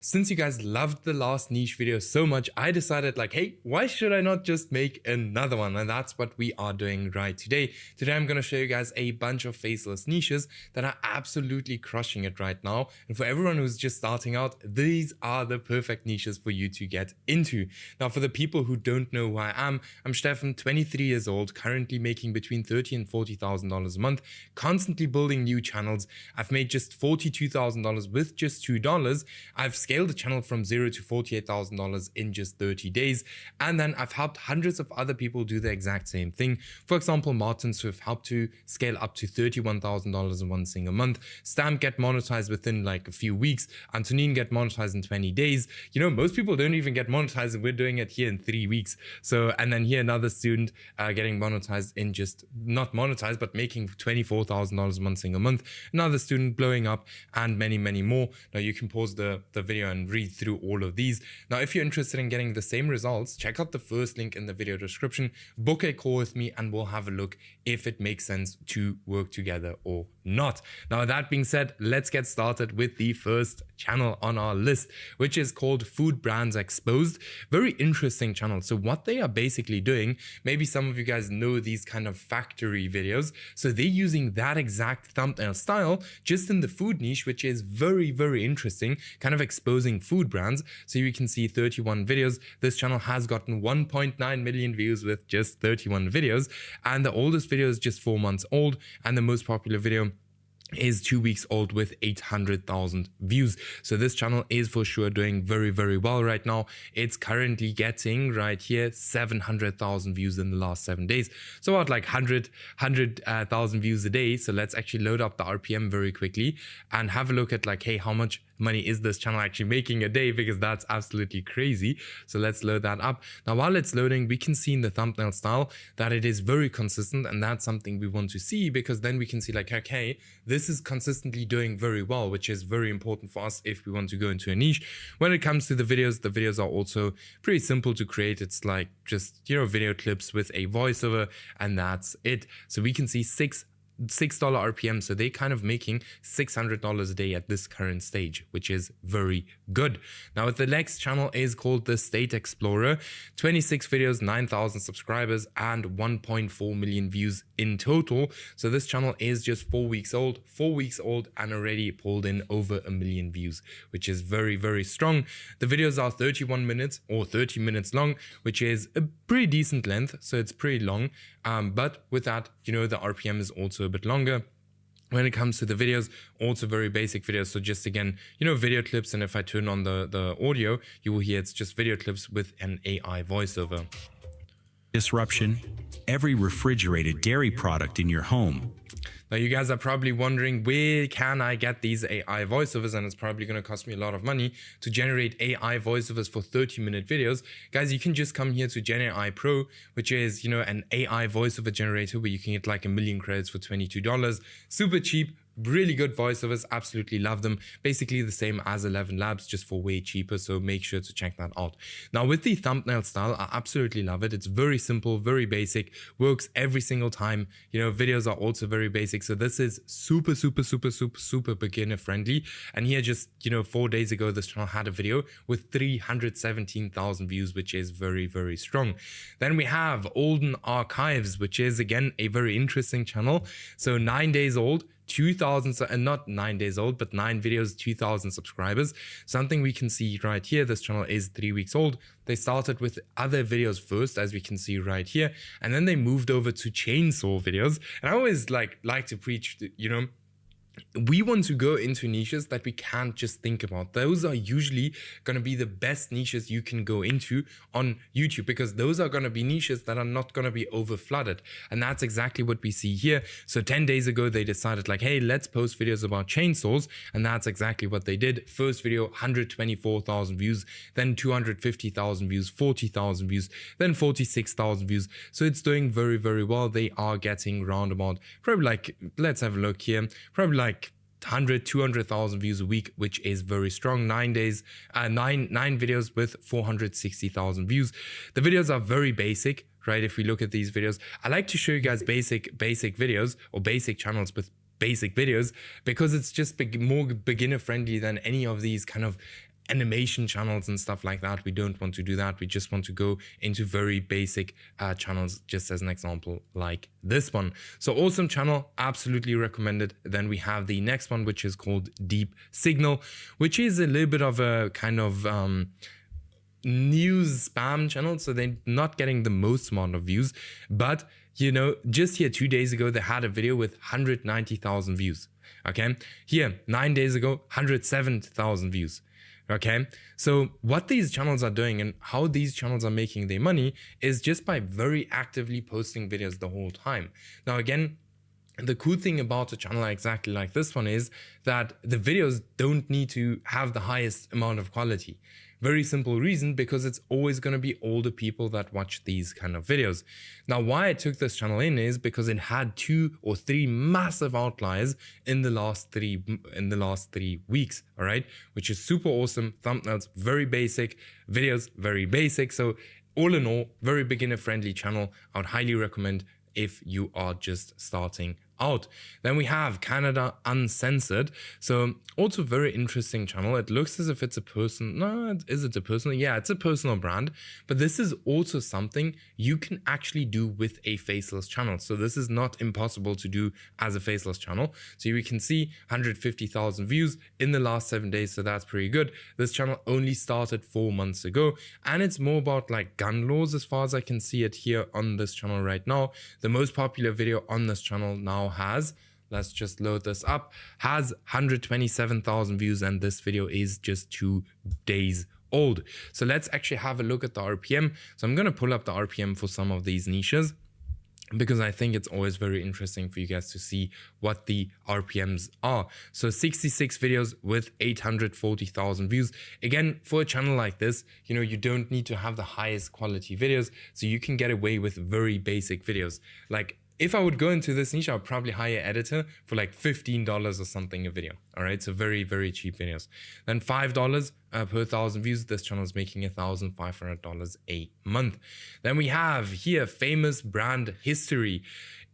Since you guys loved the last niche video so much, I decided like, hey, why should I not just make another one? And that's what we are doing right today. Today, I'm going to show you guys a bunch of faceless niches that are absolutely crushing it right now. And for everyone who's just starting out, these are the perfect niches for you to get into. Now, for the people who don't know who I am, I'm Stefan, 23 years old, currently making between $30,000 and $40,000 a month, constantly building new channels. I've made just $42,000 with just $2. I've scaled the channel from $0 to $48,000 in just 30 days. And then I've helped hundreds of other people do the exact same thing. For example, Martins, who have helped to scale up to $31,000 in one single month. Stamp get monetized within like a few weeks. Antonin get monetized in 20 days. You know, most people don't even get monetized, and we're doing it here in 3 weeks. So, and then here another student getting monetized in just, not monetized, but making $24,000 one single month. Another student blowing up, and many, many more. Now you can pause the video and read through all of these. Now, if you're interested in getting the same results, check out the first link in the video description, book a call with me, and we'll have a look if it makes sense to work together or not. Now, that being said, let's get started with the first channel on our list, which is called Food Brands Exposed. Very interesting channel. So what they are basically doing, maybe some of you guys know these kind of factory videos. So they're using that exact thumbnail style just in the food niche, which is very, very interesting, kind of exposing food brands. So you can see 31 videos. This channel has gotten 1.9 million views with just 31 videos. And the oldest video is just 4 months old. And the most popular video is 2 weeks old with 800,000 views. So this channel is for sure doing very, very well right now. It's currently getting right here 700,000 views in the last 7 days. So about like 100,000 views a day. So let's actually load up the RPM very quickly and have a look at like, hey, how much money is this channel actually making a day, because that's absolutely crazy. So let's load that up. Now, while it's loading, we can see in the thumbnail style that it is very consistent, and that's something we want to see, because then we can see like, okay, this is consistently doing very well, which is very important for us if we want to go into a niche. When it comes to the videos are also pretty simple to create. It's like just, you know, video clips with a voiceover, and that's it. So we can see $6 RPM, so they kind of making $600 a day at this current stage, which is very good. Now, the next channel is called the State Explorer. 26 videos, 9,000 subscribers, and 1.4 million views in total. So this channel is just 4 weeks old, and already pulled in over 1 million views, which is very, very strong. The videos are 31 minutes or 30 minutes long, which is a pretty decent length, so it's pretty long. But with that, you know, the RPM is also a bit longer. When it comes to the videos, also very basic videos. So just again, you know, video clips. And if I turn on the audio, you will hear it's just video clips with an AI voiceover. Disruption. Every refrigerated dairy product in your home. Now, you guys are probably wondering, where can I get these AI voiceovers? And it's probably going to cost me a lot of money to generate AI voiceovers for 30-minute videos. Guys, you can just come here to Gen AI Pro, which is, you know, an AI voiceover generator where you can get like 1 million credits for $22. Super cheap. Really good voiceovers, absolutely love them. Basically the same as 11 Labs, just for way cheaper, so make sure to check that out. Now, with the thumbnail style, I absolutely love it. It's very simple, very basic, works every single time. You know, videos are also very basic, so this is super beginner friendly. And here, just, you know, 4 days ago, this channel had a video with 317,000 views, which is very, very strong. Then we have Olden Archives, which is again a very interesting channel. So 9 days old, 2,000, and not 9 days old, but 9 videos, 2,000 subscribers. Something we can see right here, this channel is 3 weeks old. They started with other videos first, as we can see right here, and then they moved over to chainsaw videos. And I always like to preach, you know, we want to go into niches that we can't just think about. Those are usually going to be the best niches you can go into on YouTube, because those are going to be niches that are not going to be over flooded. And that's exactly what we see here. So 10 days ago, they decided like, hey, let's post videos about chainsaws. And that's exactly what they did. First video, 124,000 views, then 250,000 views, 40,000 views, then 46,000 views. So it's doing very, very well. They are getting roundabout, probably like, let's have a look here, probably like 200,000 views a week, which is very strong. 9 days, nine videos with 460,000 views. The videos are very basic, right? If we look at these videos, I like to show you guys basic videos or basic channels with basic videos, because it's just more beginner friendly than any of these kind of animation channels and stuff like that. We don't want to do that. We just want to go into very basic channels, just as an example, like this one. So awesome channel, absolutely recommended. Then we have the next one, which is called Deep Signal, which is a little bit of a kind of news spam channel. So they're not getting the most amount of views, but you know, just here 2 days ago, they had a video with 190,000 views. Okay, here 9 days ago, 107,000 views. Okay, so what these channels are doing and how these channels are making their money is just by very actively posting videos the whole time. Now, again, the cool thing about a channel exactly like this one is that the videos don't need to have the highest amount of quality. Very simple reason, because it's always going to be older people that watch these kind of videos. Now, why I took this channel in is because it had 2 or 3 massive outliers in the last 3 weeks, all right, which is super awesome. Thumbnails very basic, videos very basic. So all in all, very beginner friendly channel. I would highly recommend if you are just starting out. Then we have Canada Uncensored. So also very interesting channel. It looks as if it's a person. No, is it a personal? Yeah, it's a personal brand. But this is also something you can actually do with a faceless channel. So this is not impossible to do as a faceless channel. So you can see 150,000 views in the last 7 days. So that's pretty good. This channel only started 4 months ago. And it's more about like gun laws as far as I can see it here on this channel right now. The most popular video on this channel now has, let's just load this up, has 127,000 views, and this video is just 2 days old. So let's actually have a look at the RPM. So I'm going to pull up the RPM for some of these niches, because I think it's always very interesting for you guys to see what the RPMs are. So 66 videos with 840,000 views. Again, for a channel like this, you know, you don't need to have the highest quality videos, so you can get away with very basic videos. Like, if I would go into this niche, I would probably hire an editor for like $15 or something a video. All right, so very, very cheap videos. Then $5 per 1,000 views. This channel is making $1,500 a month. Then we have here famous brand history.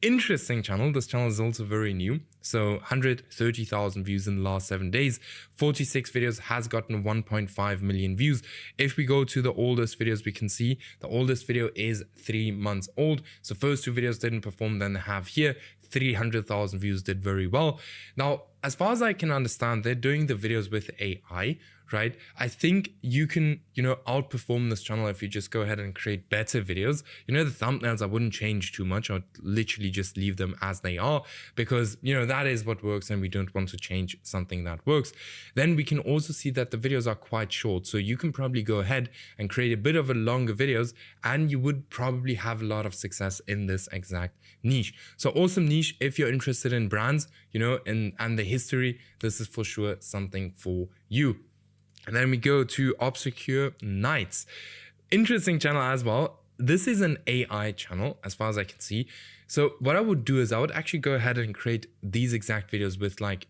Interesting channel. This channel is also very new. So 130,000 views in the last 7 days. 46 videos, has gotten 1.5 million views. If we go to the oldest videos, we can see the oldest video is 3 months old. So first 2 videos didn't perform. Then they have here 300,000 views, did very well. Now, as far as I can understand, they're doing the videos with AI, right? I think you can, you know, outperform this channel if you just go ahead and create better videos. You know, the thumbnails, I wouldn't change too much. I'd literally just leave them as they are, because, you know, that is what works and we don't want to change something that works. Then we can also see that the videos are quite short. So you can probably go ahead and create a bit of a longer videos, and you would probably have a lot of success in this exact niche. So awesome niche. If you're interested in brands, you know, and the history, this is for sure something for you. And then we go to Obscure Nights. Interesting channel as well. This is an AI channel as far as I can see. So what I would do is I would actually go ahead and create these exact videos with like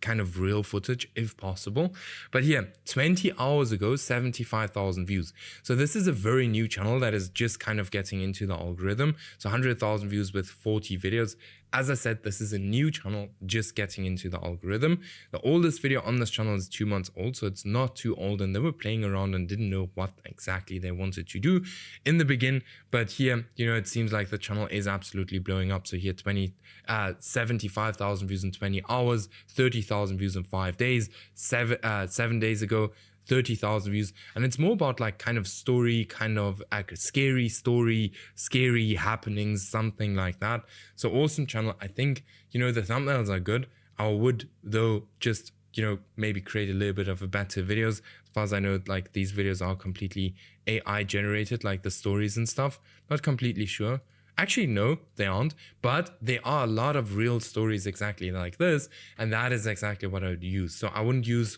kind of real footage if possible. But here, 20 hours ago, 75,000 views. So this is a very new channel that is just kind of getting into the algorithm. So 100,000 views with 40 videos. As I said, this is a new channel just getting into the algorithm. The oldest video on this channel is 2 months old, so it's not too old, and they were playing around and didn't know what exactly they wanted to do in the beginning. But here, you know, it seems like the channel is absolutely blowing up. So here, 75,000 views in 20 hours, 30,000 views in 5 days, 7 days ago, 30,000 views. And it's more about like kind of story, kind of like a scary story, scary happenings, something like that. So awesome channel. I think, you know, the thumbnails are good. I would though just, you know, maybe create a little bit of a better videos. As far as I know, like these videos are completely AI generated, like the stories and stuff. Not completely sure. Actually, no, they aren't, but there are a lot of real stories exactly like this. And that is exactly what I would use. So I wouldn't use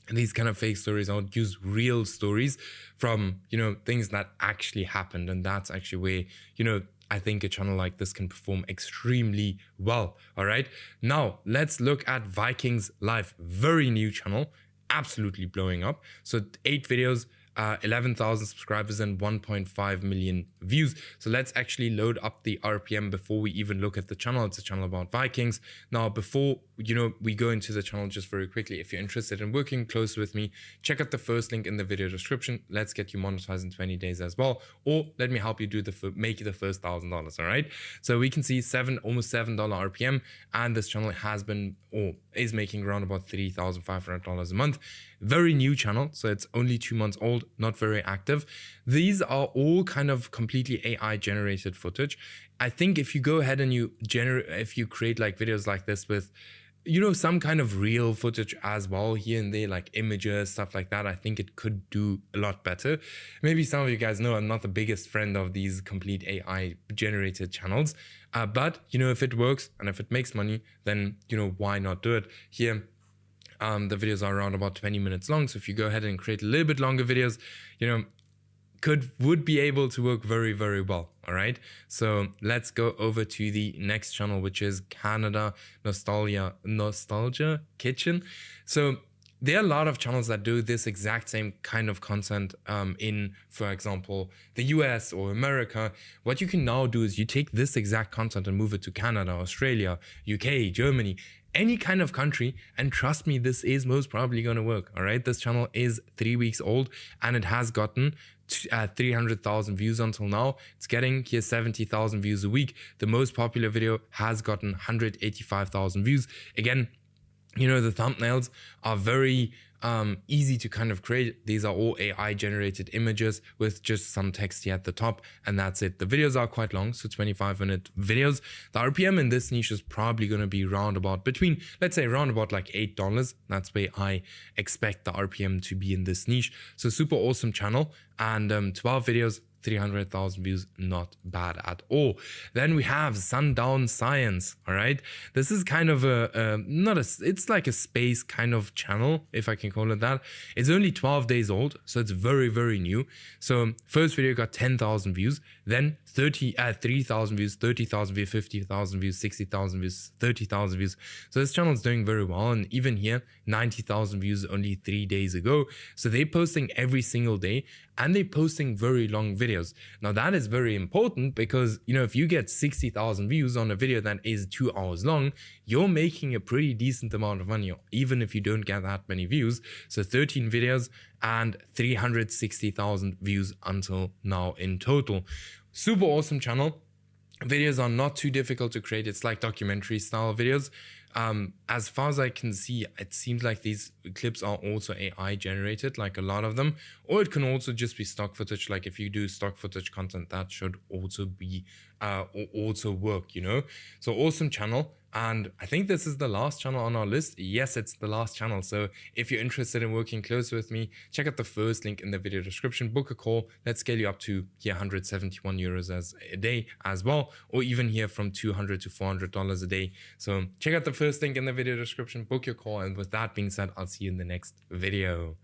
these kind of fake stories. I would use real stories from, you know, things that actually happened. And that's actually where, you know, I think a channel like this can perform extremely well. All right. Now let's look at Vikings Life. Very new channel, absolutely blowing up. So 8 videos, 11,000 subscribers and 1.5 million views. So let's actually load up the RPM before we even look at the channel. It's a channel about Vikings. Now, before we go into the channel, just very quickly, if you're interested in working close with me, check out the first link in the video description. Let's get you monetized in 20 days as well, or let me help you do make the first $1,000. All right. So we can see almost $7 RPM, and this channel has been or is making around about $3,500 a month. Very new channel, so it's only 2 months old, not very active. These are all kind of completely AI generated footage. I think if you go ahead and if you create like videos like this with some kind of real footage as well here and there, like images, stuff like that, I think it could do a lot better. Maybe some of you guys know I'm not the biggest friend of these complete AI generated channels, but if it works and if it makes money, then why not do it? Here the videos are around about 20 minutes long, so if you go ahead and create a little bit longer videos, would be able to work very, very well. All right, so let's go over to the next channel, which is Canada Nostalgia Kitchen. So there are a lot of channels that do this exact same kind of content in, for example, the US or America. What you can now do is you take this exact content and move it to Canada, Australia, UK, Germany, any kind of country, and trust me, this is most probably going to work. All right, this channel is 3 weeks old and it has gotten 300,000 views until now. It's getting here 70,000 views a week. The most popular video has gotten 185,000 views. Again, the thumbnails are very easy to kind of create. These are all AI generated images with just some text here at the top, and that's it. The videos are quite long, so 25-minute videos. The RPM in this niche is probably going to be let's say round about like $8. That's where I expect the RPM to be in this niche. So super awesome channel, and 12 videos, 300,000 views, not bad at all. Then we have Sundown Science. All right, this is kind of it's like a space kind of channel, if I can call it that. It's only 12 days old, so it's very, very new. So first video got 10,000 views, then 3,000 views, 30,000 views, 50,000 views, 60,000 views, 30,000 views. So this channel is doing very well, and even here 90,000 views only 3 days ago. So they're posting every single day, and they're posting very long videos. Now that is very important, because if you get 60,000 views on a video that is 2 hours long, you're making a pretty decent amount of money, even if you don't get that many views. So 13 videos and 360,000 views until now in total. Super awesome channel. Videos are not too difficult to create. It's like documentary style videos. As far as I can see, it seems like these clips are also AI generated, like a lot of them, or it can also just be stock footage. Like if you do stock footage content, that should also be also work, So awesome channel. And I think this is the last channel on our list. Yes, it's the last channel. So if you're interested in working close with me, check out the first link in the video description, book a call. Let's scale you up to here 171 euros as a day as well, or even here from $200 to $400 a day. So check out the first link in the video description, book your call. And with that being said, I'll see you in the next video.